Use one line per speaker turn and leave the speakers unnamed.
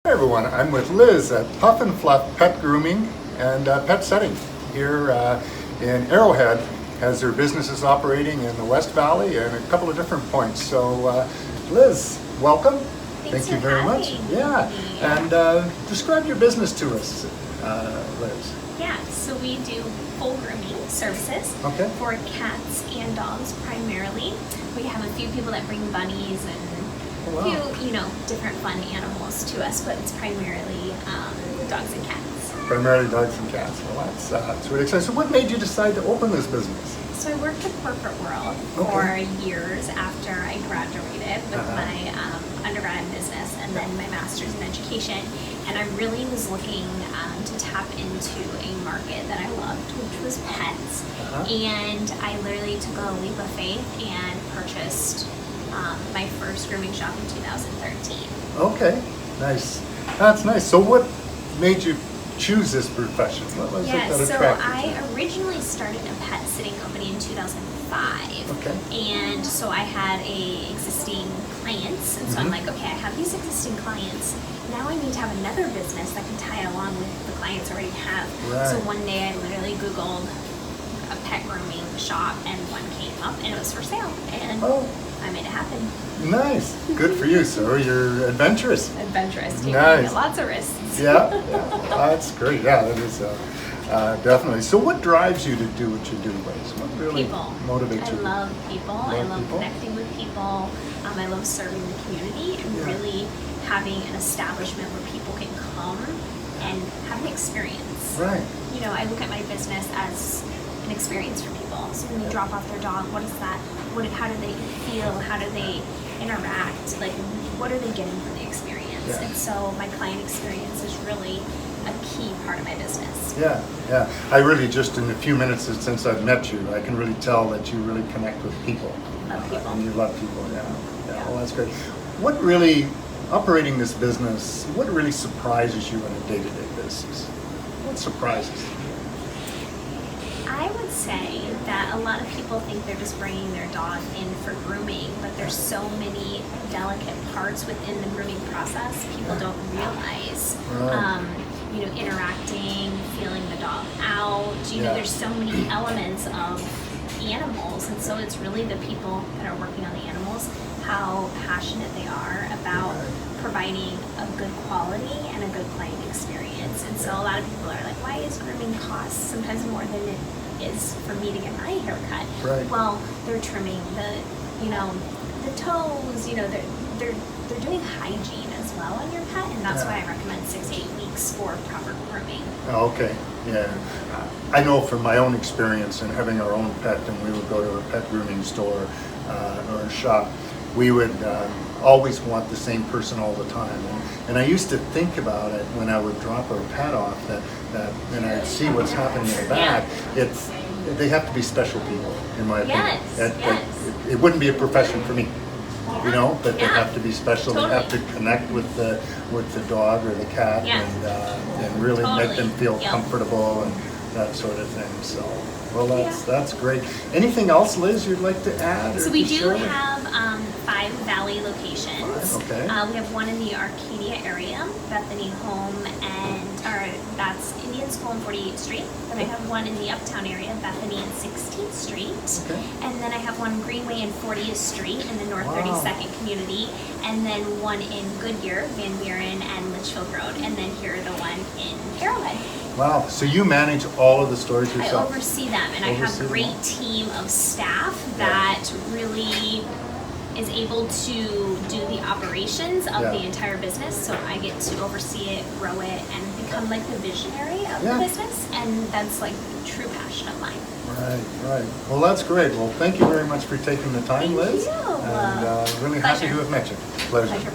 Hi everyone, I'm with Liz at Puff and Fluff Pet Grooming and Pet Setting here in Arrowhead, as their business is operating in the West Valley and a couple of different points. So Liz, welcome.
Thanks
Thank you very much. Yeah, and describe your business to us, Liz.
Yeah, so we do full grooming services for cats and dogs primarily. We have a few people that bring bunnies and a few, different fun animals to us, but it's primarily dogs and cats.
Primarily dogs and cats. Well, that's really exciting. So what made you decide to open this business?
So I worked the corporate world for years after I graduated with my undergrad in business and then my master's in education. And I really was looking to tap into a market that I loved, which was pets. And I literally took a leap of faith and purchased my first grooming shop in 2013.
Okay, nice. That's nice. So what made you choose this profession? What was it that attracted you?
So I originally started a pet sitting company in 2005. And so I had existing clients. And so I'm like, okay, I have these existing clients. Now I need to have another business that can tie along with the clients I already have. So one day I literally Googled a pet grooming shop and one came up and it was for sale. And I made it happen.
Nice. Good for you. So you're adventurous.
Adventurous.
Nice.
Lots of risks.
Yeah. That's great. Yeah, that is definitely. So what drives you to do what you do, Liz? What really motivates you?
I love people. I love connecting with people. I love serving the community and really having an establishment where people can come and have an experience.
Right.
I look at my business as an experience for people. So when they drop off their dog, what is that? How do they feel? How do they interact? Like, what are they getting from the experience? And so my client experience is really a key part of my business.
Yeah. I really, just in a few minutes since I've met you, I can really tell that you really connect with people.
Love people.
And you love people, yeah. Well, that's great. What really, operating this business, what really surprises you in a day-to-day basis? What surprises you?
I would say that a lot of people think they're just bringing their dog in for grooming, but there's so many delicate parts within the grooming process people don't realize. Interacting, feeling the dog out. There's so many elements of animals, and so it's really the people that are working on the animals, how passionate they are about providing a good quality and a good client experience. And so a lot of people are like, why is grooming cost sometimes more than it is for me to get my hair cut? Well, they're trimming the toes, they're doing hygiene as well on your pet, and that's why I recommend 6 to 8 weeks for proper grooming.
Okay, yeah. I know from my own experience in having our own pet, and we would go to a pet grooming store or a shop, we would always want the same person all the time. And I used to think about it when I would drop our pet off, that and I'd see what's happening in the back. They have to be special people, in my opinion. It wouldn't be a profession for me, but they have to be special. They have to connect with the dog or the cat and really make them feel comfortable and that sort of thing. So, well, that's great. Anything else, Liz, you'd like to add?
So we do have 5 Valley locations. We have one in the Arcadia area, Bethany Home, that's Indian School on 48th Street. Then I have one in the Uptown area, Bethany and 16th Street. And then I have one Greenway and 40th Street in the North 32nd community. And then one in Goodyear, Van Buren, and Litchfield Road. And then here the one in Arrowhead.
Wow, so you manage all of the stores yourself?
I oversee them, and I have a great team of staff that really is able to do the operations of the entire business. So I get to oversee it, grow it, and become like the visionary of the business, and that's like a true passion of mine.
Right. Well, that's great. Well, thank you very much for taking the time, Liz.
Thank you.
And really happy to have met you. Pleasure.
Pleasure.